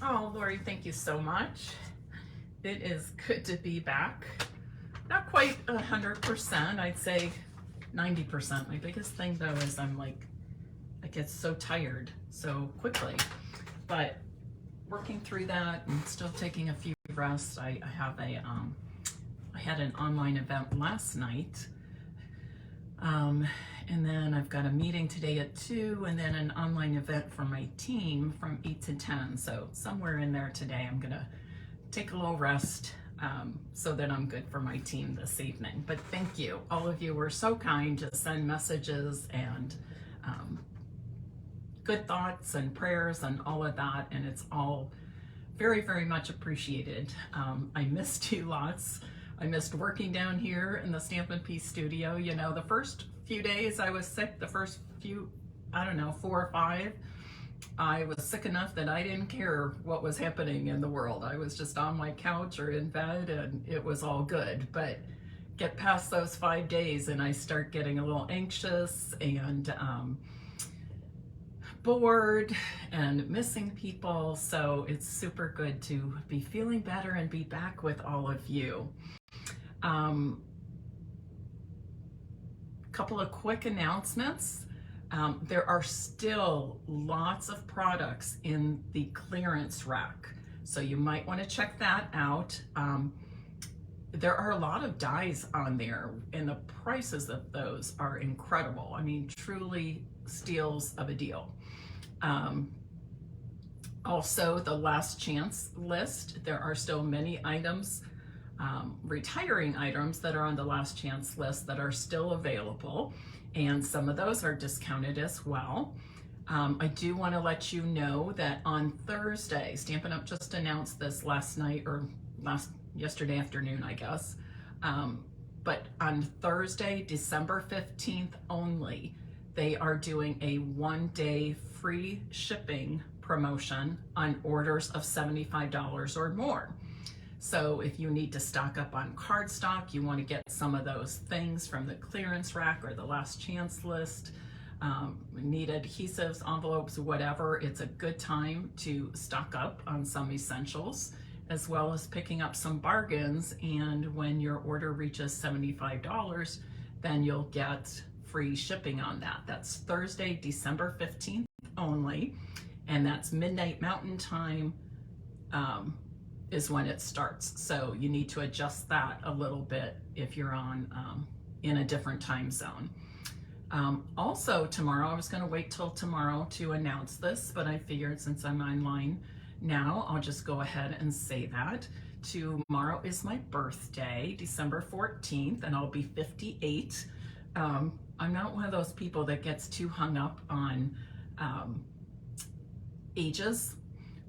Oh, Lori, thank you so much. It is good to be back. Not quite 100%, I'd say 90%. My biggest thing though is I get so tired so quickly, but working through that and still taking a few rests. I had an online event last night. And then I've got a meeting today at 2 and then an online event for my team from 8 to 10. So somewhere in there today, I'm gonna take a little rest so that I'm good for my team this evening. But thank you. All of you were so kind to send messages and good thoughts and prayers and all of that. And it's all very, very much appreciated. I missed you lots. I missed working down here in the Stampin' studio. You know, the first few days I was sick, the first few, I don't know, 4 or 5, I was sick enough that I didn't care what was happening in the world. I was just on my couch or in bed and it was all good. But get past those 5 days and I start getting a little anxious and bored and missing people. So it's super good to be feeling better and be back with all of you. Couple of quick announcements. There are still lots of products in the clearance rack, so you might want to check that out. There are a lot of dies on there and the prices of those are incredible. I mean, truly steals of a deal. Also, the last chance list, there are still many items, retiring items that are on the last chance list that are still available, and some of those are discounted as well. I do want to let you know that on Thursday, Stampin' Up! Just announced this last night or yesterday afternoon, I guess. But on Thursday, December 15th only, they are doing a 1-day free shipping promotion on orders of $75 or more. So if you need to stock up on cardstock, you want to get some of those things from the clearance rack or the last chance list, need adhesives, envelopes, whatever, it's a good time to stock up on some essentials, as well as picking up some bargains. And when your order reaches $75, then you'll get free shipping on that. That's Thursday, December 15th only, and that's midnight Mountain Time is when it starts. So you need to adjust that a little bit if you're on in a different time zone. Also tomorrow, I was going to wait till tomorrow to announce this, but I figured since I'm online now, I'll just go ahead and say that. Tomorrow is my birthday, December 14th, and I'll be 58. I'm not one of those people that gets too hung up on ages.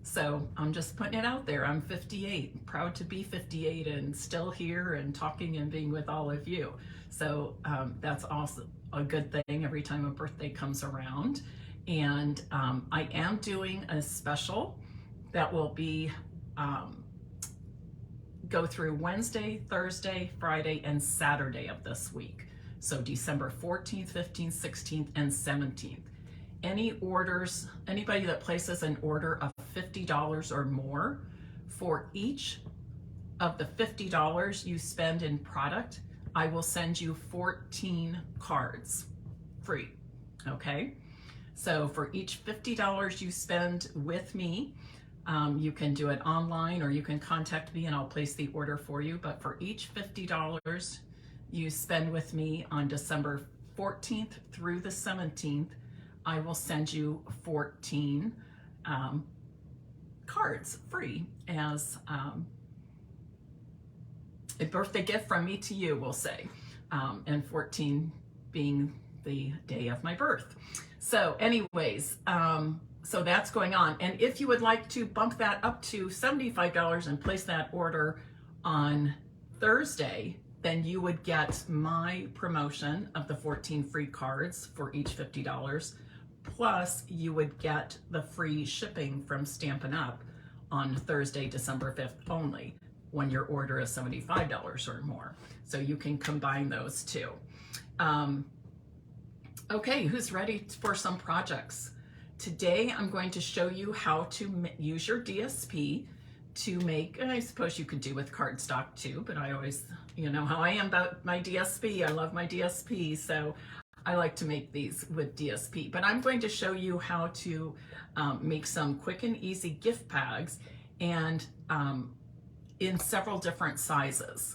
So I'm just putting it out there. I'm 58, proud to be 58 and still here and talking and being with all of you. So that's also a good thing every time a birthday comes around. And I am doing a special that will be go through Wednesday, Thursday, Friday, and Saturday of this week. So December 14th, 15th, 16th, and 17th. Any orders, anybody that places an order of $50 or more, for each of the $50 you spend in product, I will send you 14 cards free, okay? So for each $50 you spend with me, you can do it online or you can contact me and I'll place the order for you. But for each $50 you spend with me on December 14th through the 17th, I will send you 14 cards free as a birthday gift from me to you, we'll say, and 14 being the day of my birth. So anyways, so that's going on. And if you would like to bump that up to $75 and place that order on Thursday, then you would get my promotion of the 14 free cards for each $50. Plus, you would get the free shipping from Stampin' Up! On Thursday, December 5th only, when your order is $75 or more. So you can combine those two. Okay, who's ready for some projects? Today I'm going to show you how to use your DSP to make, and I suppose you could do with cardstock too, but I always, you know how I am about my DSP. I love my DSP, so I like to make these with DSP. But I'm going to show you how to make some quick and easy gift bags, and in several different sizes.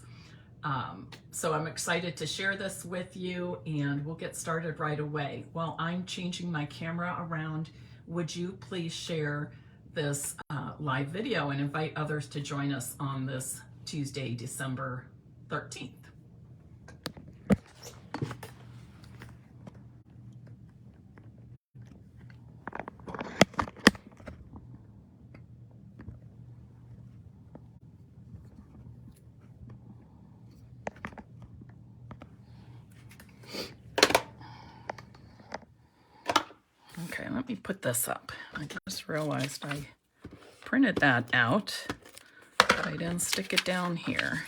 So I'm excited to share this with you, and we'll get started right away. While I'm changing my camera around, would you please share this live video and invite others to join us on this Tuesday, December 13th. Okay, let me put this up. I just realized I printed that out, but I didn't stick it down here.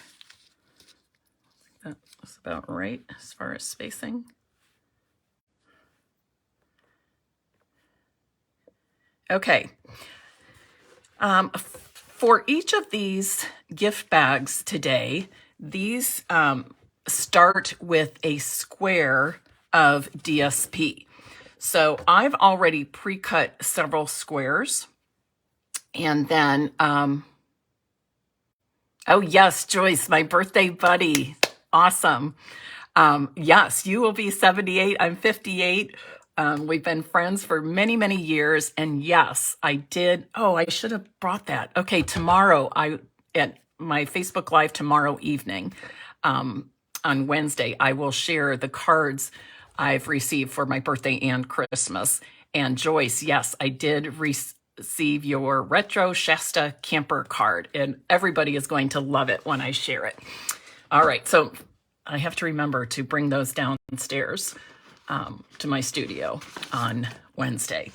That's about right as far as spacing. Okay. For each of these gift bags today, these start with a square of DSP. So I've already pre-cut several squares. And then, oh yes, Joyce, my birthday buddy. Awesome. Yes, you will be 78. I'm 58. We've been friends for many, many years. And yes, I did. Oh, I should have brought that. Okay, tomorrow, at my Facebook Live tomorrow evening, on Wednesday, I will share the cards I've received for my birthday and Christmas. And Joyce, yes, I did receive your retro Shasta camper card, and everybody is going to love it when I share it. All right, so I have to remember to bring those downstairs to my studio on Wednesday.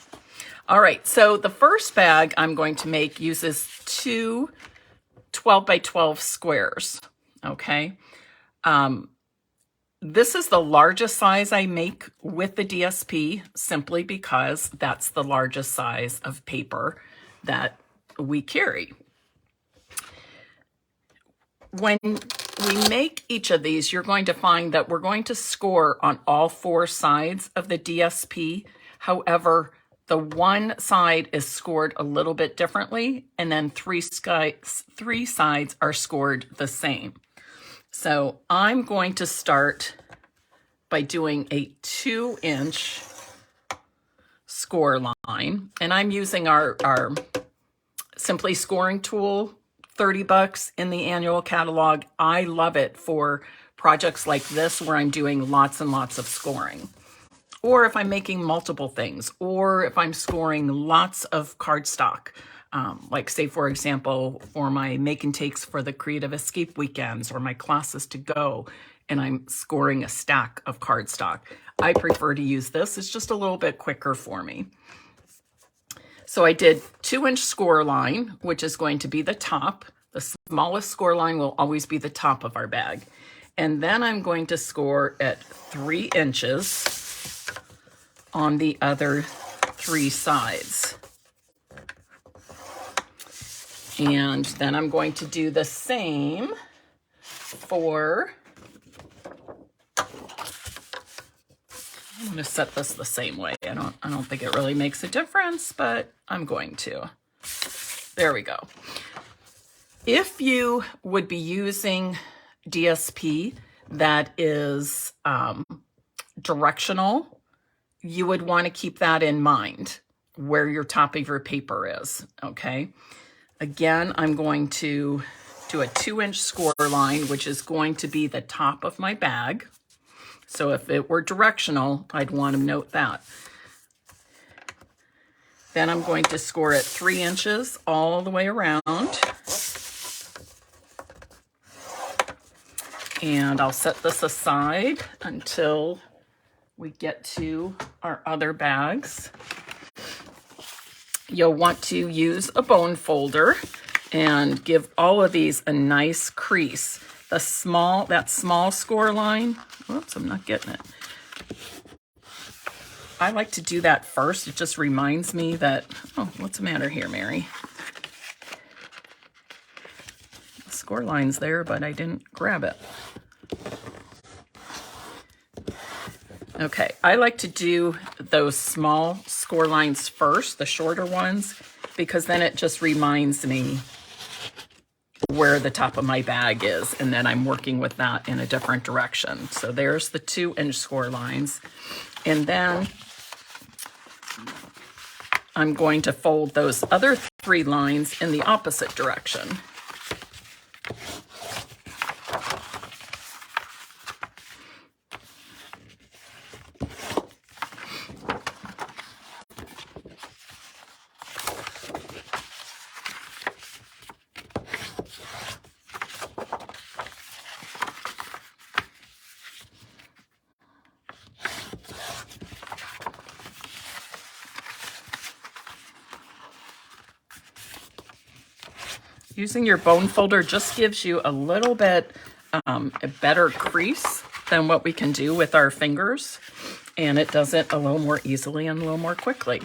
All right, so the first bag I'm going to make uses two 12 by 12 squares, okay? This is the largest size I make with the DSP, simply because that's the largest size of paper that we carry. When we make each of these, you're going to find that we're going to score on all four sides of the DSP. However, the one side is scored a little bit differently, and then three sides are scored the same. So I'm going to start by doing a 2-inch score line, and I'm using our Simply Scoring tool, $30 in the annual catalog. I love it for projects like this where I'm doing lots and lots of scoring, or if I'm making multiple things, or if I'm scoring lots of cardstock. Like say, for example, for my make and takes for the Creative Escape weekends or my classes to go, and I'm scoring a stack of cardstock. I prefer to use this. It's just a little bit quicker for me. So I did 2-inch score line, which is going to be the top. The smallest score line will always be the top of our bag. And then I'm going to score at 3 inches on the other 3 sides. And then I'm going to do the same for, I'm going to set this the same way. I don't think it really makes a difference, but I'm going to. There we go. If you would be using DSP that is directional, you would want to keep that in mind where your top of your paper is, okay? Again, I'm going to do a 2-inch score line, which is going to be the top of my bag. So if it were directional, I'd want to note that. Then I'm going to score at 3 inches all the way around. And I'll set this aside until we get to our other bags. You'll want to use a bone folder and give all of these a nice crease. That small score line, whoops, I'm not getting it. I like to do that first. It just reminds me that, oh, what's the matter here, Mary? The score line's there, but I didn't grab it. Okay, I like to do those small score lines first, the shorter ones, because then it just reminds me where the top of my bag is, and then I'm working with that in a different direction. So there's the 2-inch score lines, and then I'm going to fold those other 3 lines in the opposite direction. Using your bone folder just gives you a little bit a better crease than what we can do with our fingers, and it does it a little more easily and a little more quickly.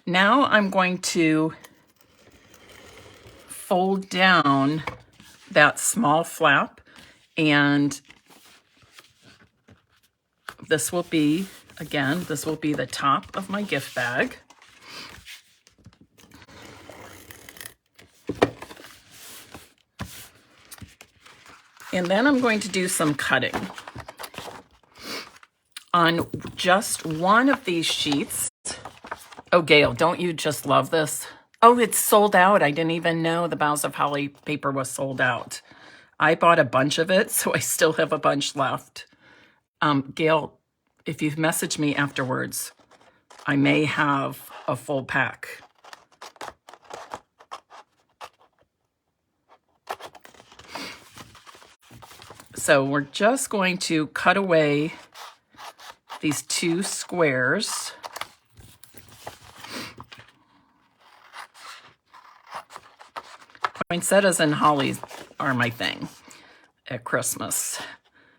Now I'm going to fold down that small flap, and this will be, again, this will be the top of my gift bag. And then I'm going to do some cutting. On just one of these sheets. Oh, Gail, don't you just love this? Oh, it's sold out. I didn't even know the Boughs of Holly paper was sold out. I bought a bunch of it, so I still have a bunch left. Gail, if you message me afterwards, I may have a full pack. So we're just going to cut away these 2 squares. Poinsettias and hollies are my thing at Christmas.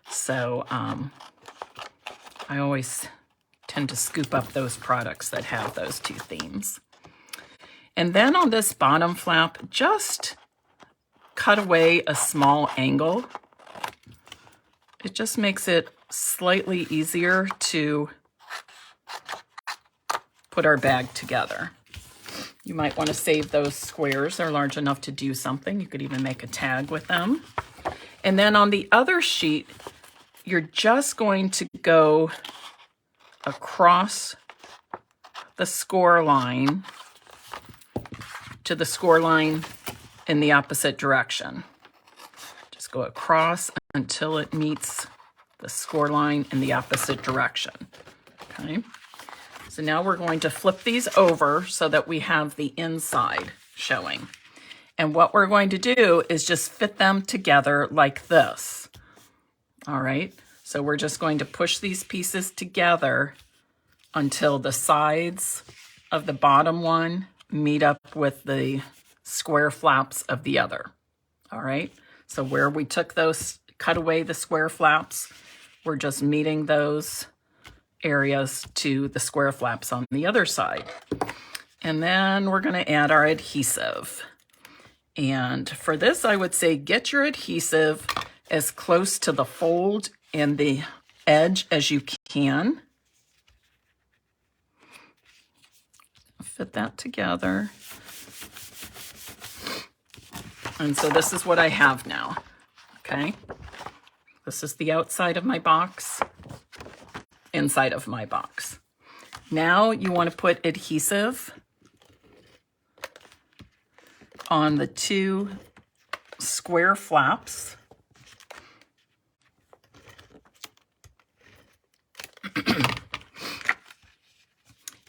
So I always tend to scoop up those products that have those 2 themes. And then on this bottom flap, just cut away a small angle. It just makes it slightly easier to put our bag together. You might want to save those squares. They're large enough to do something. You could even make a tag with them. And then on the other sheet, you're just going to go across the score line to the score line in the opposite direction. Just go across until it meets the score line in the opposite direction. Okay. So now we're going to flip these over so that we have the inside showing. And what we're going to do is just fit them together like this. All right. So we're just going to push these pieces together until the sides of the bottom one meet up with the square flaps of the other. All right. So where we took those, cut away the square flaps, we're just meeting those areas to the square flaps on the other side. And then we're going to add our adhesive. And for this, I would say get your adhesive as close to the fold and the edge as you can. Fit that together. And so this is what I have now. Okay. This is the outside of my box, inside of my box. Now you want to put adhesive on the 2 square flaps.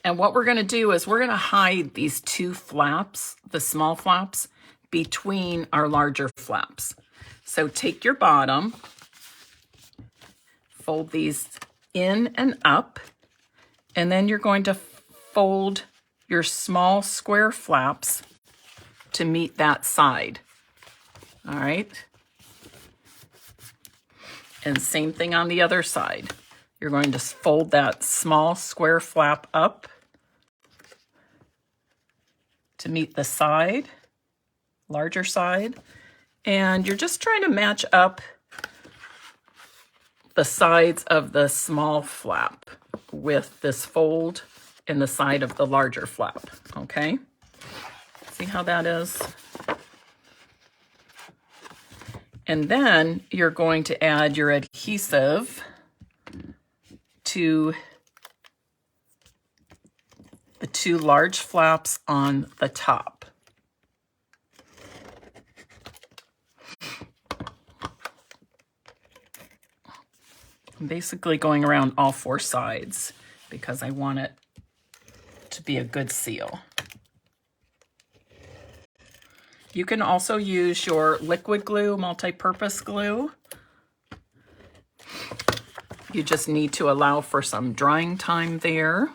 And what we're going to do is we're going to hide these 2 flaps, the small flaps, between our larger flaps. So take your bottom, fold these in and up, and then you're going to fold your small square flaps to meet that side. All right. And same thing on the other side. You're going to fold that small square flap up to meet the side, larger side, and you're just trying to match up the sides of the small flap with this fold in the side of the larger flap, okay? See how that is? And then you're going to add your adhesive to the two large flaps on the top. I'm basically going around all four sides because I want it to be a good seal. You can also use your liquid glue, multi-purpose glue. You just need to allow for some drying time there.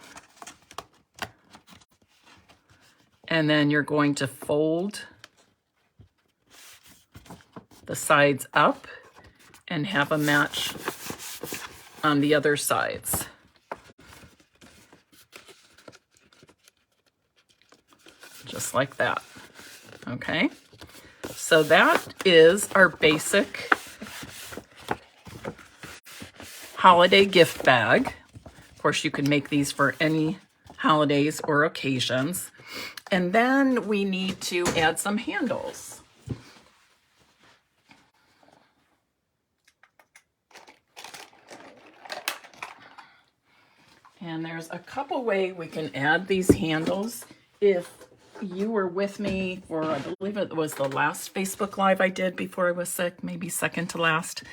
And then you're going to fold the sides up and have a match on the other sides. Just like that. Okay, so that is our basic holiday gift bag. Of course, you can make these for any holidays or occasions. And then we need to add some handles. And there's a couple ways we can add these handles. If you were with me for, I believe it was the last Facebook Live I did before I was sick, maybe second to last.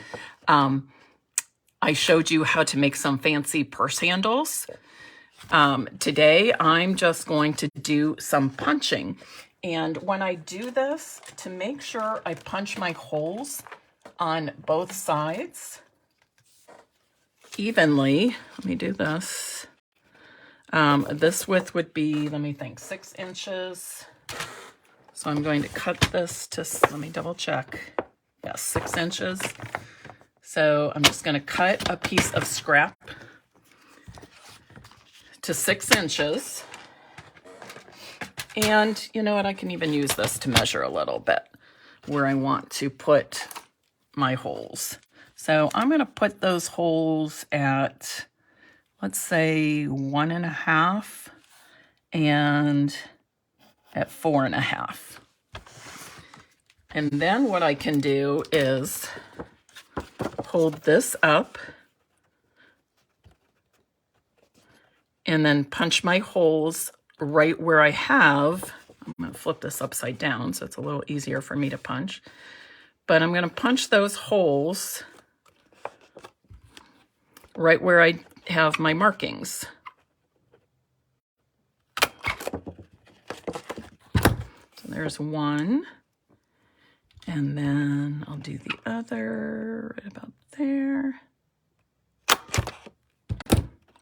I showed you how to make some fancy purse handles. Today, I'm just going to do some punching. And when I do this, to make sure I punch my holes on both sides evenly, let me do this. This width would be, let me think, 6 inches. So I'm going to cut this to, let me double check. Yes, 6 inches. So I'm just going to cut a piece of scrap to 6 inches. And you know what, I can even use this to measure a little bit where I want to put my holes. So I'm going to put those holes at, let's say 1.5 and at 4.5. And then what I can do is hold this up and then punch my holes right where I have. I'm going to flip this upside down so it's a little easier for me to punch. But I'm going to punch those holes right where I have my markings. So there's one. And then I'll do the other right about there.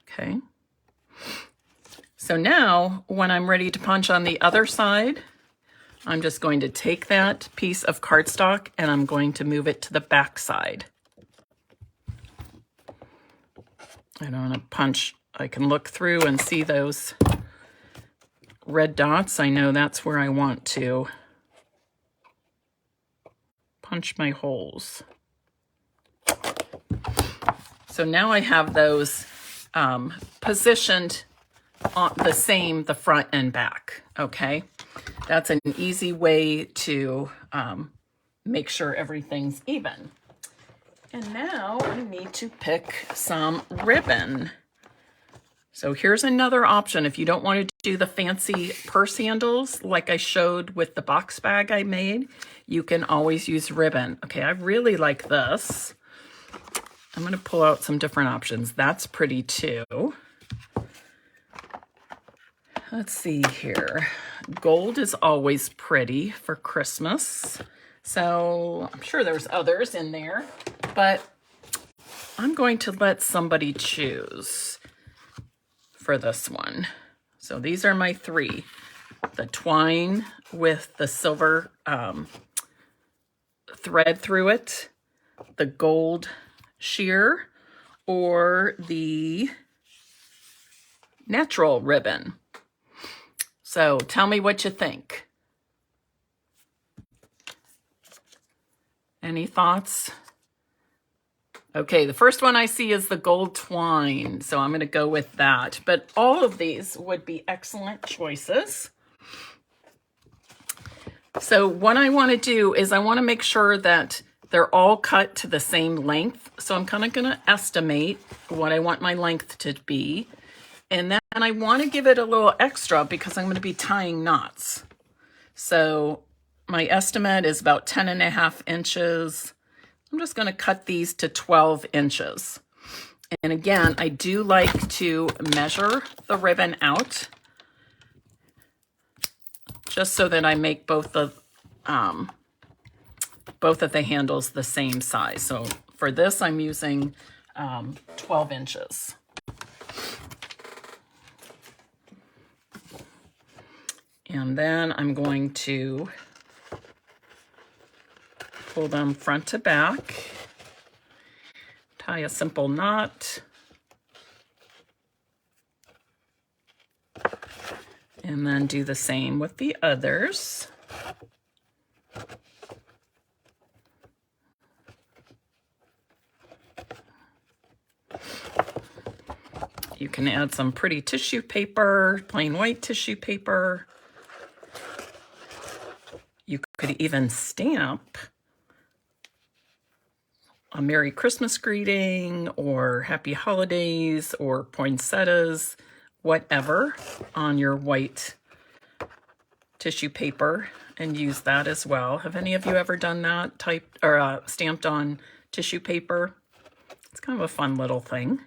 Okay. So now when I'm ready to punch on the other side, I'm just going to take that piece of cardstock and I'm going to move it to the back side. I don't want to punch. I can look through and see those red dots. I know that's where I want to punch my holes. So now I have those positioned on the same, the front and back, okay? That's an easy way to make sure everything's even. And now I need to pick some ribbon. So here's another option. If you don't want to do the fancy purse handles like I showed with the box bag I made, you can always use ribbon. Okay, I really like this. I'm going to pull out some different options. That's pretty too. Let's see here. Gold is always pretty for Christmas. So I'm sure there's others in there, but I'm going to let somebody choose for this one. So these are my three. The twine with the silver thread through it, the gold sheer, or the natural ribbon. So tell me what you think. Any thoughts? Okay, the first one I see is the gold twine, so I'm going to go with that. But all of these would be excellent choices. So what I want to do is I want to make sure that they're all cut to the same length. So I'm kind of going to estimate what I want my length to be. And then I want to give it a little extra because I'm going to be tying knots. So my estimate is about 10.5 inches. I'm just going to cut these to 12 inches. And again, I do like to measure the ribbon out just so that I make both of the handles the same size. So for this, I'm using 12 inches. And then I'm going to pull them front to back, tie a simple knot, and then do the same with the others. You can add some pretty tissue paper, plain white tissue paper. You could even stamp a Merry Christmas greeting or Happy Holidays or poinsettias, whatever, on your white tissue paper and use that as well. Have any of you ever done that, typed or stamped on tissue paper? It's kind of a fun little thing.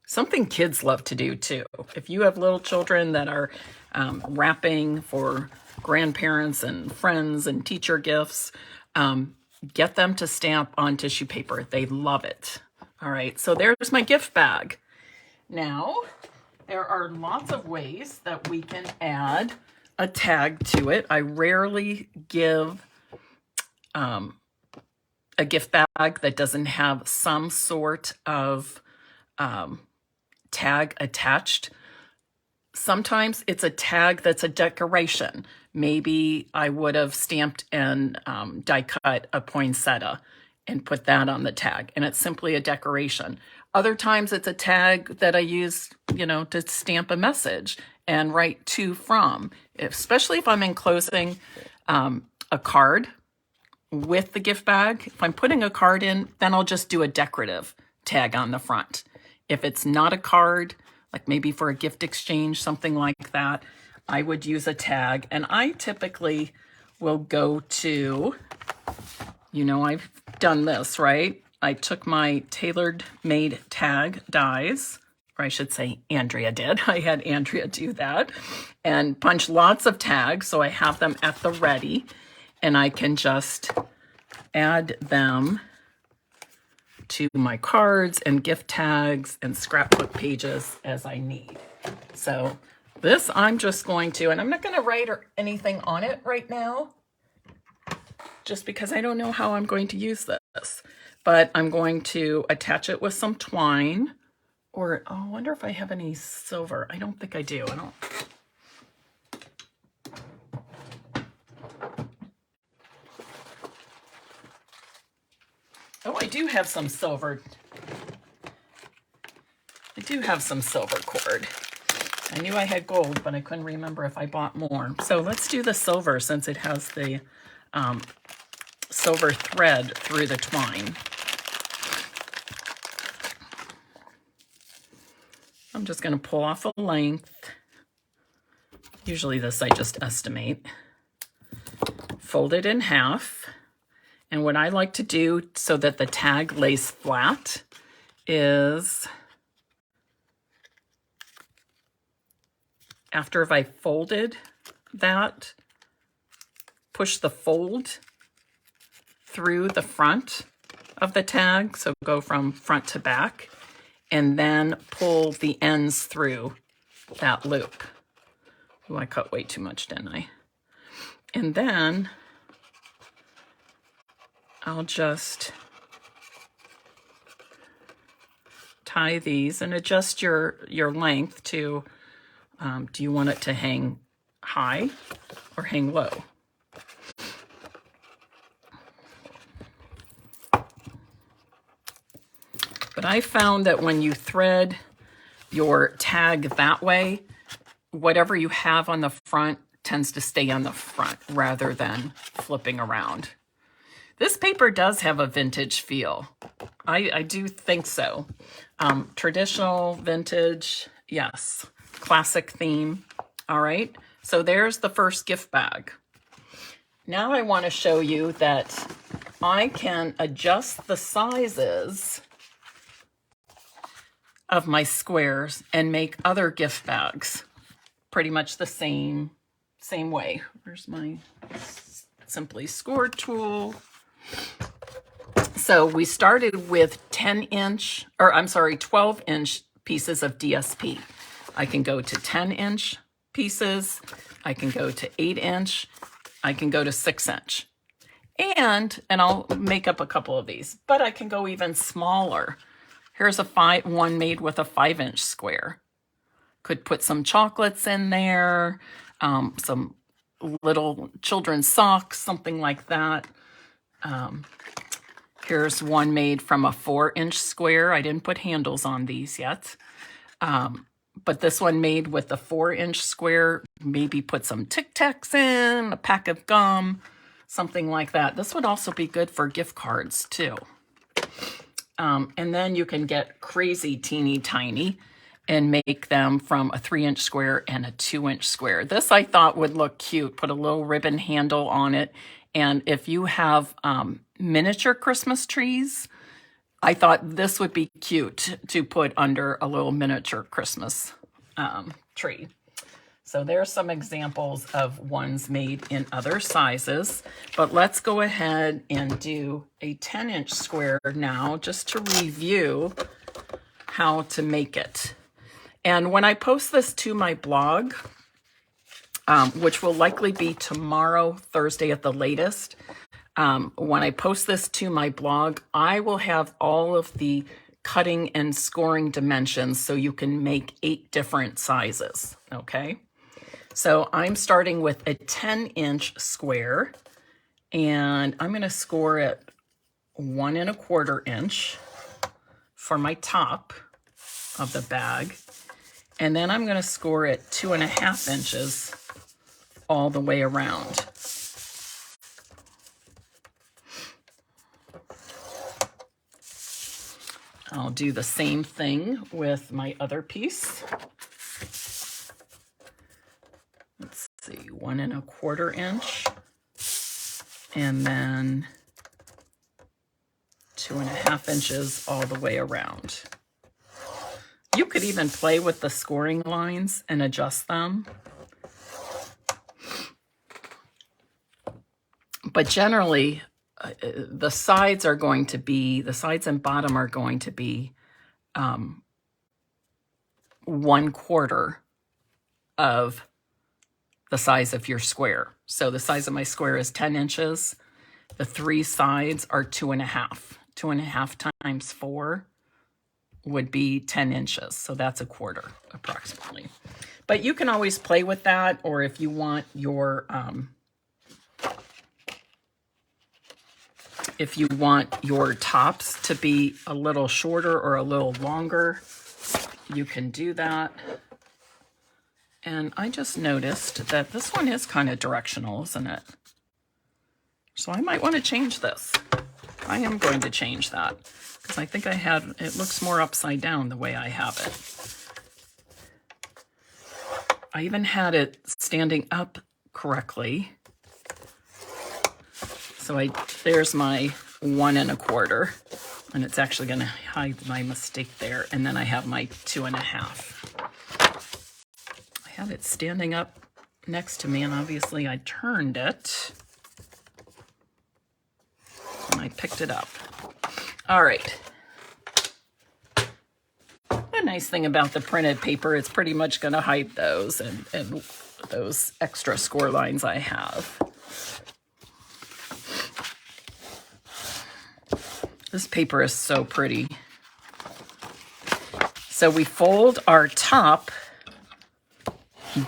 Something kids love to do too. If you have little children that are wrapping for grandparents and friends and teacher gifts, get them to stamp on tissue paper. They love it. All right, so there's my gift bag. Now, there are lots of ways that we can add a tag to it. I rarely give a gift bag that doesn't have some sort of tag attached. Sometimes it's a tag that's a decoration. Maybe I would have stamped and die cut a poinsettia and put that on the tag, and it's simply a decoration. Other times it's a tag that I use, to stamp a message and write to, from, especially if I'm enclosing a card with the gift bag. If I'm putting a card in, then I'll just do a decorative tag on the front. If it's not a card, like maybe for a gift exchange, something like that, I would use a tag. And I typically will go to, I've done this, right? I took my tailored made tag dies, or I should say Andrea did. I had Andrea do that, and punch lots of tags so I have them at the ready, and I can just add them to my cards and gift tags and scrapbook pages as I need. So this I'm just going to, and I'm not going to write or anything on it right now, just because I don't know how I'm going to use this. But I'm going to attach it with some twine, or I wonder if I have any silver. I don't think I do. Oh, I do have some silver. I do have some silver cord. I knew I had gold, but I couldn't remember if I bought more. So let's do the silver since it has the silver thread through the twine. I'm just going to pull off a length. Usually this I just estimate. Fold it in half. And what I like to do so that the tag lays flat is, after I've folded that, push the fold through the front of the tag, so go from front to back, and then pull the ends through that loop. Oh, I cut way too much, didn't I? And then I'll just tie these and adjust your length to, do you want it to hang high or hang low? But I found that when you thread your tag that way, whatever you have on the front tends to stay on the front rather than flipping around. This paper does have a vintage feel. I do think so. Traditional, vintage, yes. Classic theme. All right, so there's the first gift bag. Now I want to show you that I can adjust the sizes of my squares and make other gift bags pretty much the same way. Where's my Simply Scored tool? So we started with 12-inch pieces of DSP. I can go to 10-inch pieces. I can go to 8-inch. I can go to 6-inch. And I'll make up a couple of these, but I can go even smaller. Here's one made with a 5-inch square. Could put some chocolates in there, some little children's socks, something like that. Here's one made from a 4-inch square. I didn't put handles on these yet. But this one made with a 4-inch square, maybe put some Tic Tacs in, a pack of gum, something like that. This would also be good for gift cards too. And then you can get crazy teeny tiny and make them from a 3-inch square and a 2-inch square. This I thought would look cute. Put a little ribbon handle on it. And if you have miniature Christmas trees, I thought this would be cute to put under a little miniature Christmas tree. So there's some examples of ones made in other sizes, but let's go ahead and do a 10-inch square now just to review how to make it. And when I post this to my blog, which will likely be tomorrow, Thursday at the latest, when I post this to my blog, I will have all of the cutting and scoring dimensions so you can make 8 different sizes, okay? So I'm starting with a 10-inch square, and I'm going to score it 1 1/4 inch for my top of the bag. And then I'm going to score it 2 1/2 inches all the way around. I'll do the same thing with my other piece. Let's see, 1 1/4 inch, and then 2 1/2 inches all the way around. You could even play with the scoring lines and adjust them. But generally, the sides and bottom are going to be 1/4 of the size of your square. So the size of my square is 10 inches. The 3 sides are 2 1/2. 2 1/2 times 4 would be 10 inches. So that's 1/4 approximately. But you can always play with that, or if you want your tops to be a little shorter or a little longer, you can do that. And I just noticed that this one is kind of directional, isn't it? So I might want to change this. I am going to change that because I think it looks more upside down the way I have it. I even had it standing up correctly. So there's my 1 1/4, and it's actually going to hide my mistake there. And then I have my 2 1/2. I had it standing up next to me, and obviously I turned it, and I picked it up. All right. The nice thing about the printed paper, it's pretty much going to hide those and those extra score lines I have. This paper is so pretty. So we fold our top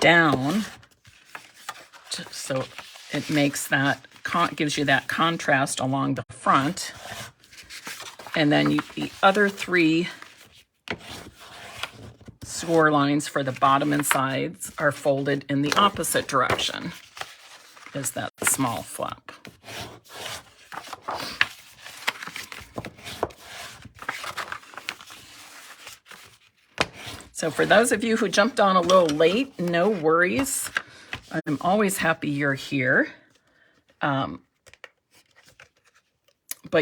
down so it makes that, gives you that contrast along the front. And then the other 3 score lines for the bottom and sides are folded in the opposite direction as that small flap. So for those of you who jumped on a little late, no worries. I'm always happy you're here. But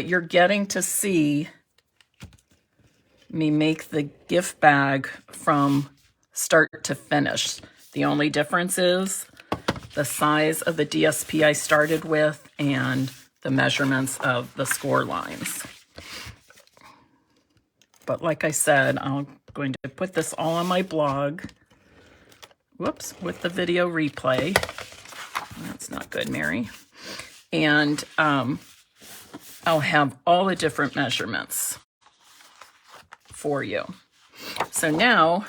you're getting to see me make the gift bag from start to finish. The only difference is the size of the DSP I started with and the measurements of the score lines. But like I said, I'm going to put this all on my blog. Whoops, with the video replay. That's not good, Mary. And I'll have all the different measurements for you. So now,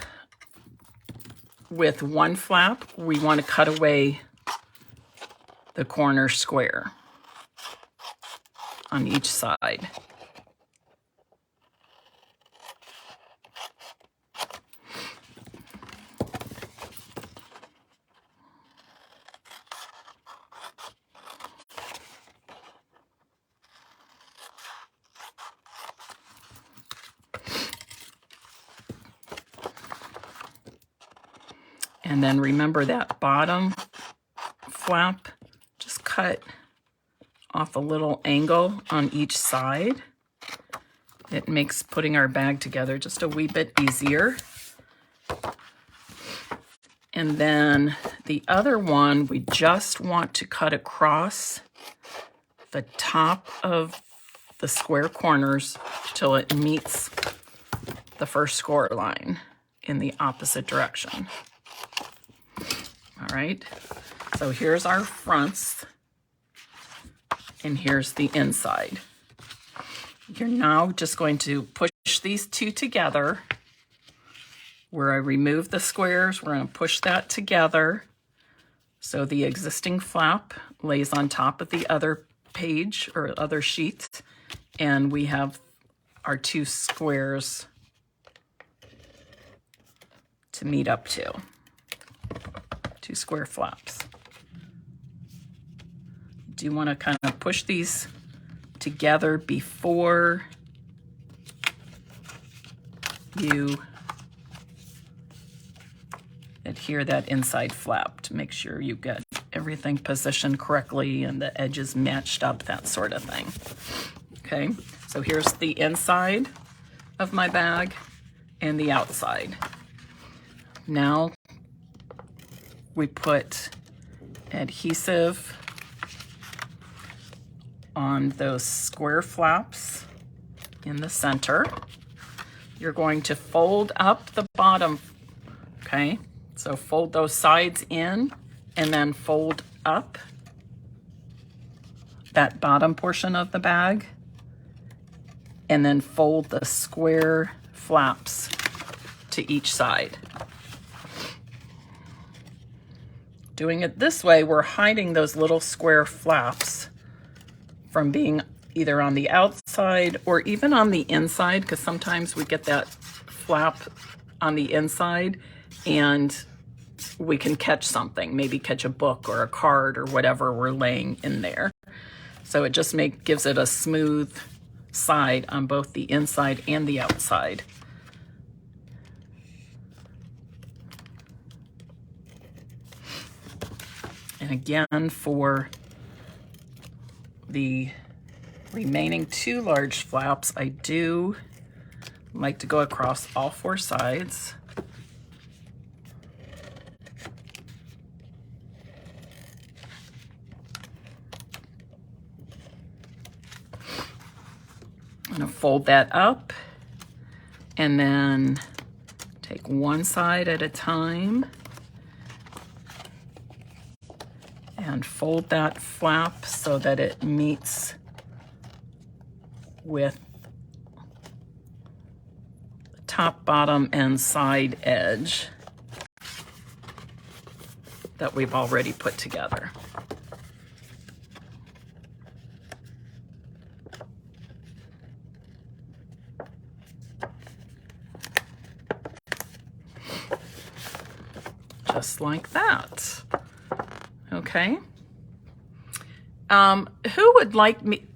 with one flap, we want to cut away the corner square on each side. And then remember that bottom flap, just cut off a little angle on each side. It makes putting our bag together just a wee bit easier. And then the other one, we just want to cut across the top of the square corners till it meets the first score line in the opposite direction. All right, so here's our fronts, and here's the inside. You're now just going to push these 2 together. Where I remove the squares, we're going to push that together so the existing flap lays on top of the other page or other sheet, and we have our 2 squares to meet up to. 2 square flaps. Do you want to kind of push these together before you adhere that inside flap to make sure you get everything positioned correctly and the edges matched up, that sort of thing. Okay, so here's the inside of my bag and the outside. Now we put adhesive on those square flaps in the center. You're going to fold up the bottom, okay? So fold those sides in and then fold up that bottom portion of the bag and then fold the square flaps to each side. Doing it this way, we're hiding those little square flaps from being either on the outside or even on the inside, because sometimes we get that flap on the inside and we can catch something, maybe catch a book or a card or whatever we're laying in there. So it just gives it a smooth side on both the inside and the outside. And again, for the remaining 2 large flaps, I do like to go across all 4 sides. I'm going to fold that up and then take one side at a time and fold that flap so that it meets with the top, bottom, and side edge that we've already put together. Just like that. Okay. Who would like me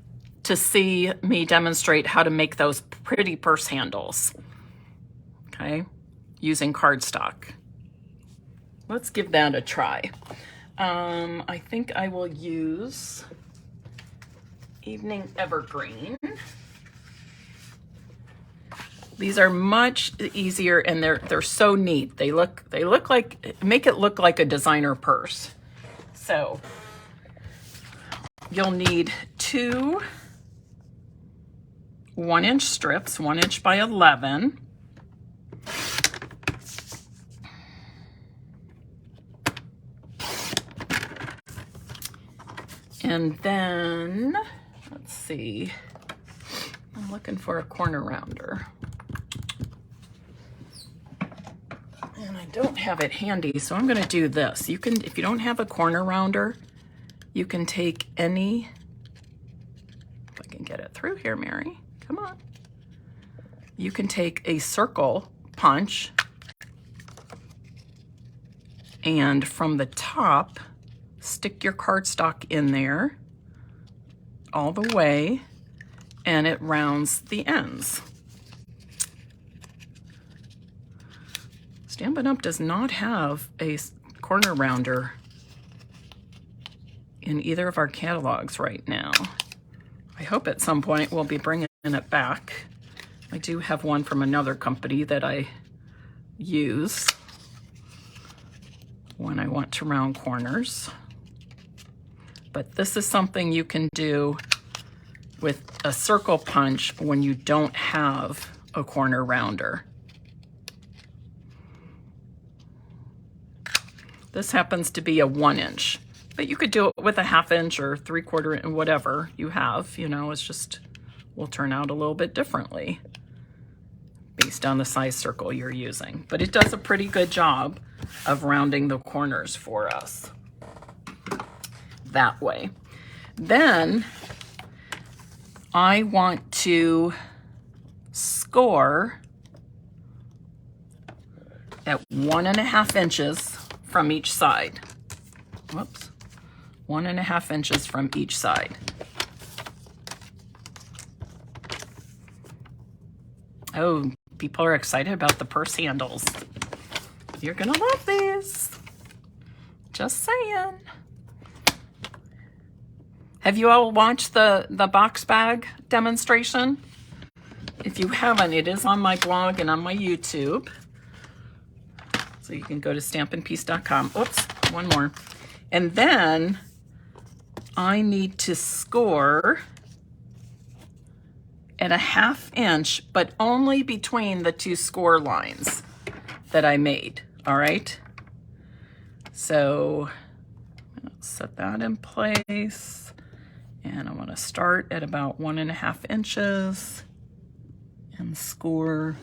to see me demonstrate how to make those pretty purse handles? Okay, using cardstock. Let's give that a try. I think I will use Evening Evergreen. These are much easier, and they're so neat. They look like, make it look like a designer purse. So you'll need 2 1-inch strips, 1 inch by 11. And then, let's see, I'm looking for a corner rounder. And I don't have it handy, so I'm gonna do this. You can, if you don't have a corner rounder, you can take any, if I can get it through here, Mary, come on. You can take a circle punch, and from the top, stick your cardstock in there all the way, and it rounds the ends. Stampin' Up! Does not have a corner rounder in either of our catalogs right now. I hope at some point we'll be bringing it back. I do have one from another company that I use when I want to round corners. But this is something you can do with a circle punch when you don't have a corner rounder. This happens to be a 1 inch, but you could do it with a 1/2 inch or 3/4 inch, whatever you have, you know, it's just, will turn out a little bit differently based on the size circle you're using. But it does a pretty good job of rounding the corners for us that way. Then I want to score at 1.5 inches from each side. Whoops. 1.5 inches from each side. Oh, people are excited about the purse handles. You're gonna love these. Just saying. Have you all watched the box bag demonstration? If you haven't, it is on my blog and on my YouTube. So you can go to stampinpiece.com. Oops, one more. And then I need to score at a 1/2 inch, but only between the 2 score lines that I made, all right? So let's set that in place. And I want to start at about 1.5 inches and score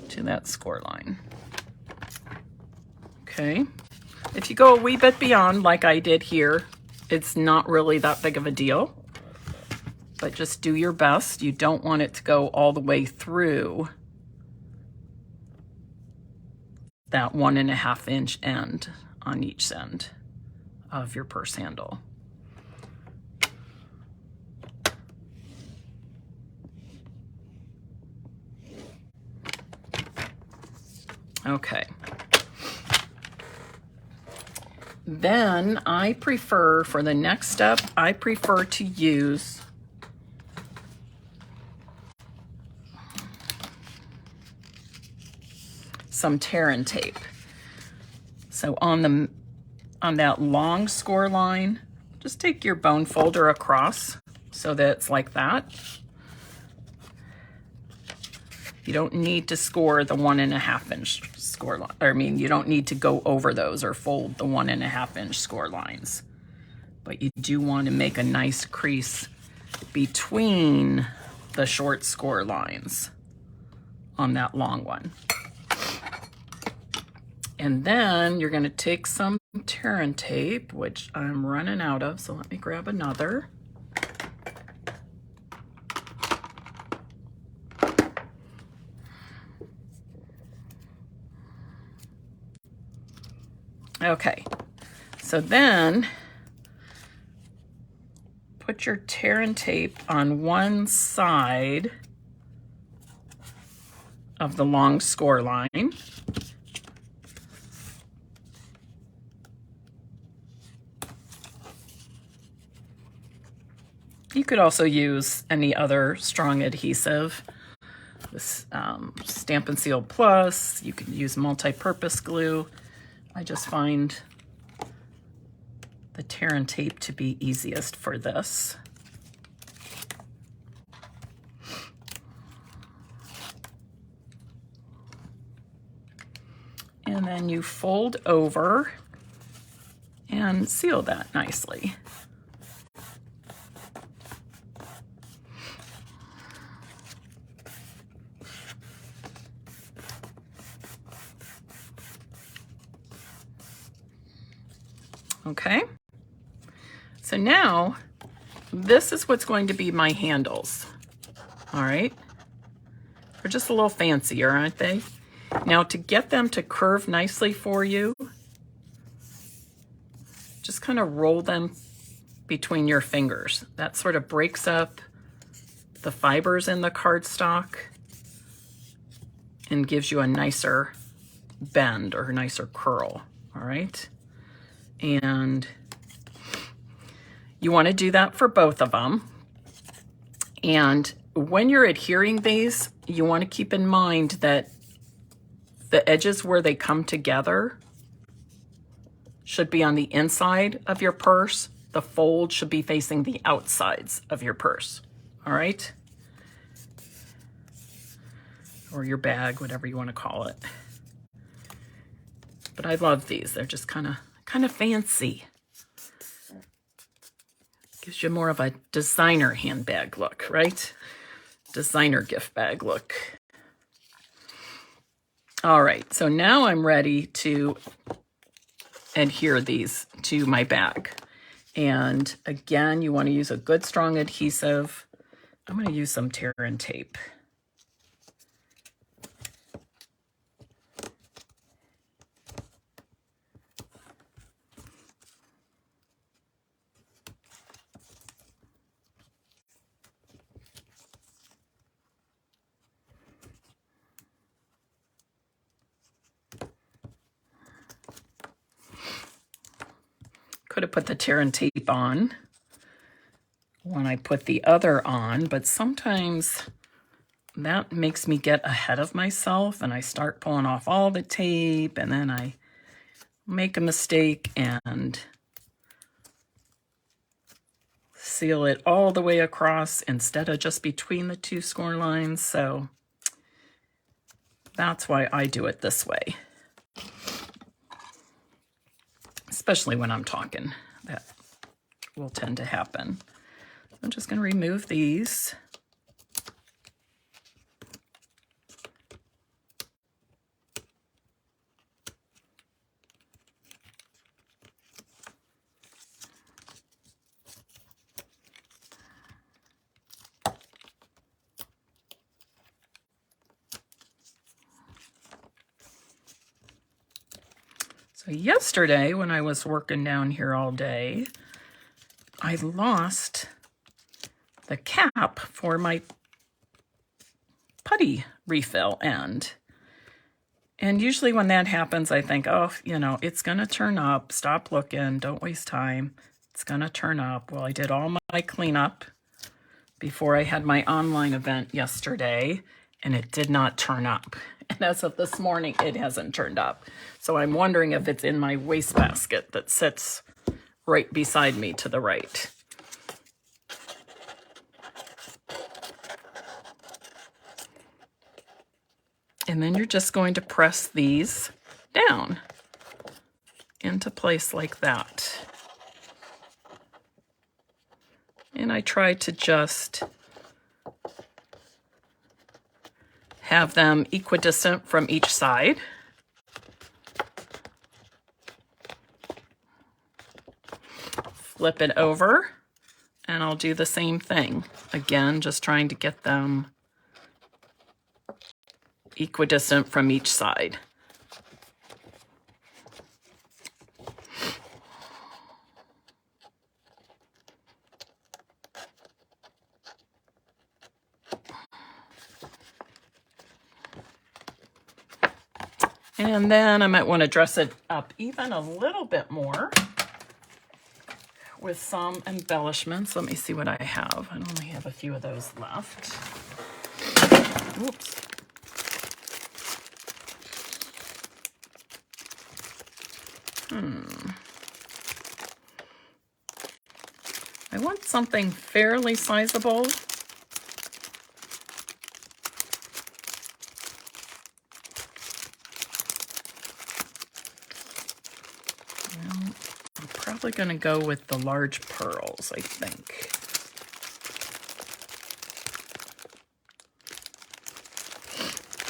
to that score line. Okay. If you go a wee bit beyond, like I did here, it's not really that big of a deal, but just do your best. You don't want it to go all the way through that 1.5 inch end on each end of your purse handle. Okay. Then I prefer, for the next step, I prefer to use some tear and tape. So on that long score line, just take your bone folder across so that it's like that. You don't need to score the 1.5 inch score line. I mean, you don't need to go over those or fold the 1.5 inch score lines. But you do want to make a nice crease between the short score lines on that long one. And then you're going to take some tear and tape, which I'm running out of, so let me grab another. Okay, so then put your tear and tape on one side of the long score line. You could also use any other strong adhesive. This Stampin' Seal Plus, you can use multi-purpose glue. I just find the tear and tape to be easiest for this. And then you fold over and seal that nicely. Okay, so now this is what's going to be my handles. All right, they're just a little fancier, aren't they? Now to get them to curve nicely for you, just kind of roll them between your fingers. That sort of breaks up the fibers in the cardstock and gives you a nicer bend or a nicer curl, all right? And you want to do that for both of them. And when you're adhering these, you want to keep in mind that the edges where they come together should be on the inside of your purse. The fold should be facing the outsides of your purse, all right? Or your bag, whatever you want to call it. But I love these. They're just kind of fancy. Gives you more of a designer handbag look, right? Designer gift bag look. All right, so now I'm ready to adhere these to my bag. And again, you want to use a good strong adhesive. I'm going to use some tear and tape. Could have put the tear and tape on when I put the other on, but sometimes that makes me get ahead of myself and I start pulling off all the tape and then I make a mistake and seal it all the way across instead of just between the two score lines. So that's why I do it this way. Especially when I'm talking, that will tend to happen. I'm just going to remove these. So yesterday, when I was working down here all day, I lost the cap for my putty refill end. And usually when that happens, I think, oh, you know, it's going to turn up. Stop looking. Don't waste time. It's going to turn up. Well, I did all my cleanup before I had my online event yesterday, and it did not turn up. And as of this morning, it hasn't turned up. So I'm wondering if it's in my wastebasket that sits right beside me to the right. And then you're just going to press these down into place like that. And I try to just have them equidistant from each side. Flip it over, and I'll do the same thing. Again, just trying to get them equidistant from each side. And then I might want to dress it up even a little bit more with some embellishments. Let me see what I have. I only have a few of those left. Oops. I want something fairly sizable. Well, I'm probably going to go with the large pearls, I think.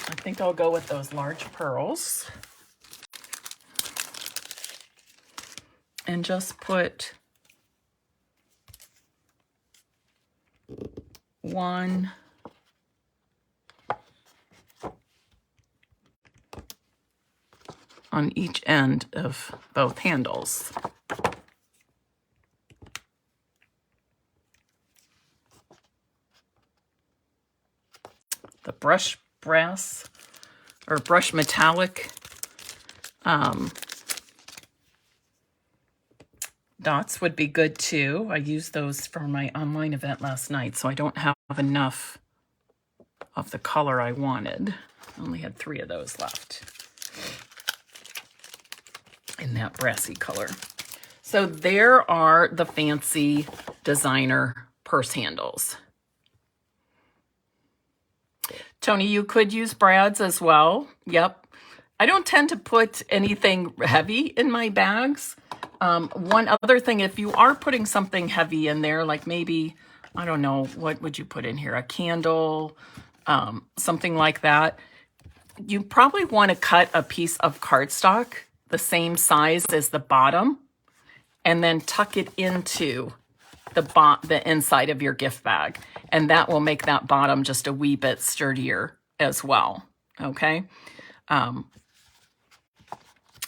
I think I'll go with those large pearls. And just put one on each end of both handles. The brush brass or brush metallic dots would be good too. I used those for my online event last night, so I don't have enough of the color I wanted. I only had 3 of those left in that brassy color. So there are the fancy designer purse handles. Tony, you could use brads as well. Yep. I don't tend to put anything heavy in my bags. One other thing, if you are putting something heavy in there, like maybe, I don't know, what would you put in here? A candle, something like that. You probably want to cut a piece of cardstock the same size as the bottom and then tuck it into the inside of your gift bag. And that will make that bottom just a wee bit sturdier as well. Okay.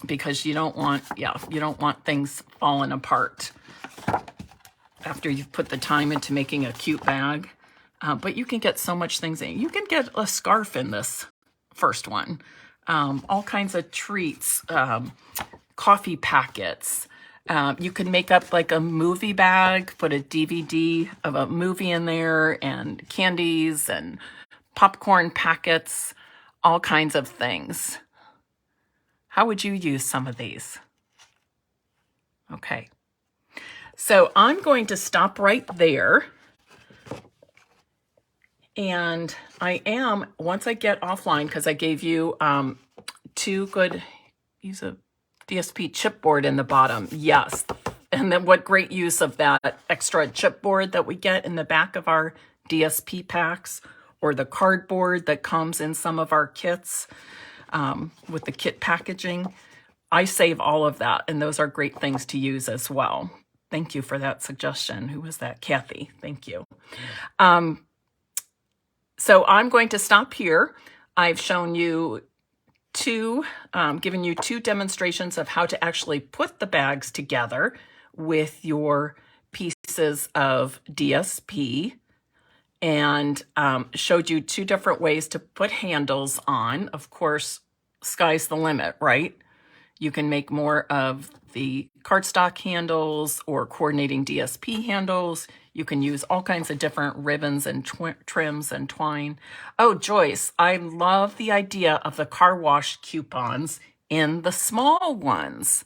Because you don't want things falling apart after you've put the time into making a cute bag. But you can get so much things in. You can get a scarf in this first one. All kinds of treats, coffee packets. You can make up like a movie bag, put a DVD of a movie in there, and candies and popcorn packets, all kinds of things. How would you use some of these? Okay. So I'm going to stop right there. And I am, once I get offline, because I gave you use a DSP chipboard in the bottom. Yes. And then what great use of that extra chipboard that we get in the back of our DSP packs, or the cardboard that comes in some of our kits with the kit packaging. I save all of that, and those are great things to use as well. Thank you for that suggestion. Who was that? Kathy. Thank you. So I'm going to stop here. I've shown you given you 2 demonstrations of how to actually put the bags together with your pieces of DSP, and showed you 2 different ways to put handles on. Of course, sky's the limit, right? You can make more of the cardstock handles or coordinating DSP handles. You can use all kinds of different ribbons and trims and twine. Oh, Joyce, I love the idea of the car wash coupons in the small ones.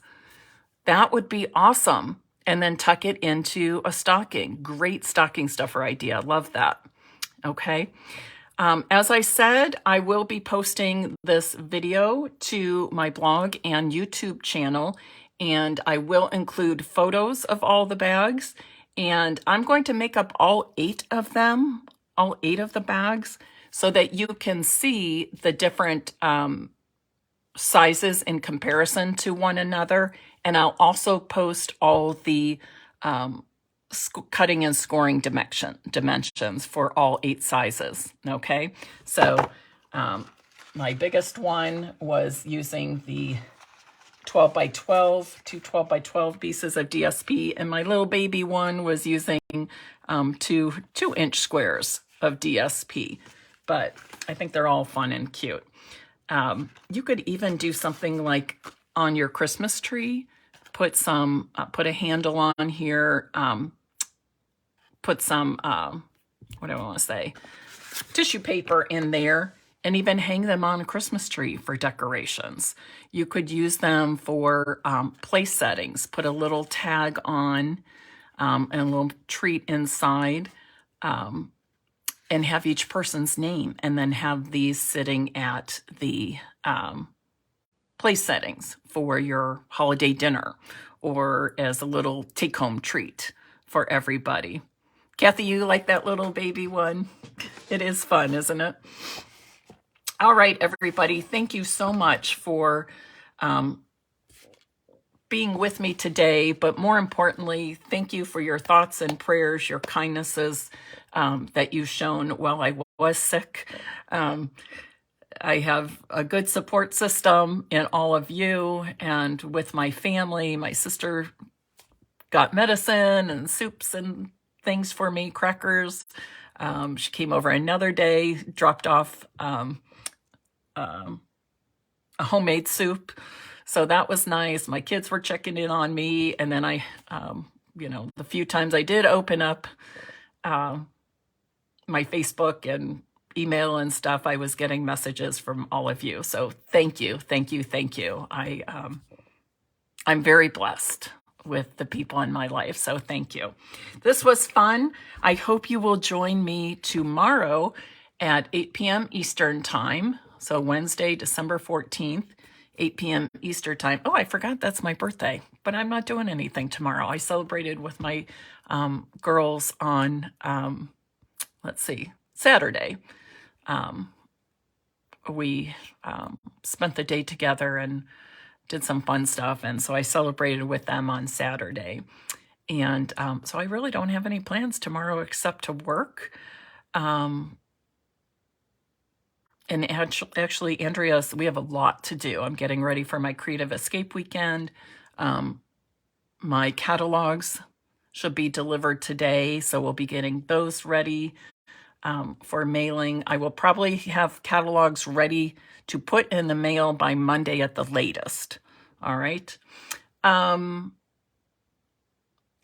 That would be awesome. And then tuck it into a stocking. Great stocking stuffer idea. Love that. Okay. As I said, I will be posting this video to my blog and YouTube channel, and I will include photos of all the bags, and I'm going to make up all 8 of them, all 8 of the bags. so that you can see the different sizes in comparison to one another. And I'll also post all the cutting and scoring dimensions for all 8 sizes. Okay, so my biggest one was using the 12 by 12, two 12 by 12 pieces of DSP, and my little baby one was using 2-inch squares of DSP. But I think they're all fun and cute. You could even do something like on your Christmas tree, put a handle on here, put some, what do I want to say, tissue paper in there, and even hang them on a Christmas tree for decorations. You could use them for place settings, put a little tag on and a little treat inside, and have each person's name, and then have these sitting at the place settings for your holiday dinner or as a little take-home treat for everybody. Kathy, you like that little baby one? It is fun, isn't it? All right, everybody, thank you so much for being with me today, but more importantly, thank you for your thoughts and prayers, your kindnesses that you've shown while I was sick. I have a good support system in all of you and with my family. My sister got medicine and soups and things for me, crackers. She came over another day, dropped off a homemade soup. So that was nice. My kids were checking in on me. And then I, the few times I did open up my Facebook and email and stuff, I was getting messages from all of you. So thank you, thank you, thank you. I'm very blessed with the people in my life. So thank you. This was fun. I hope you will join me tomorrow at 8 p.m. Eastern time. So Wednesday, December 14th, 8 p.m. Eastern time. Oh, I forgot that's my birthday, but I'm not doing anything tomorrow. I celebrated with my girls on, Saturday. We spent the day together and did some fun stuff. And so I celebrated with them on Saturday. And so I really don't have any plans tomorrow except to work. And actually, Andrea, we have a lot to do. I'm getting ready for my Creative Escape weekend. My catalogs should be delivered today, so we'll be getting those ready for mailing. I will probably have catalogs ready to put in the mail by Monday at the latest. All right.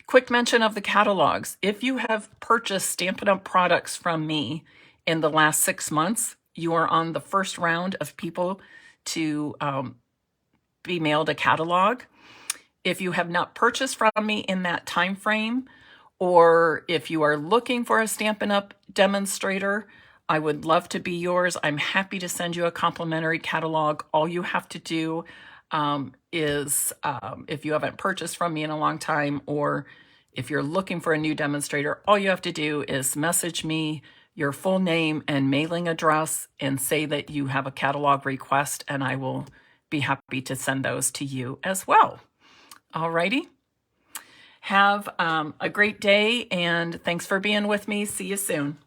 Quick mention of the catalogs. If you have purchased Stampin' Up! Products from me in the last 6 months, you are on the first round of people to be mailed a catalog. If you have not purchased from me in that time frame, or if you are looking for a Stampin' Up! Demonstrator, I would love to be yours. I'm happy to send you a complimentary catalog. All you have to do is, if you haven't purchased from me in a long time, or if you're looking for a new demonstrator, all you have to do is message me your full name and mailing address and say that you have a catalog request, and I will be happy to send those to you as well. Alrighty. Have a great day, and thanks for being with me. See you soon.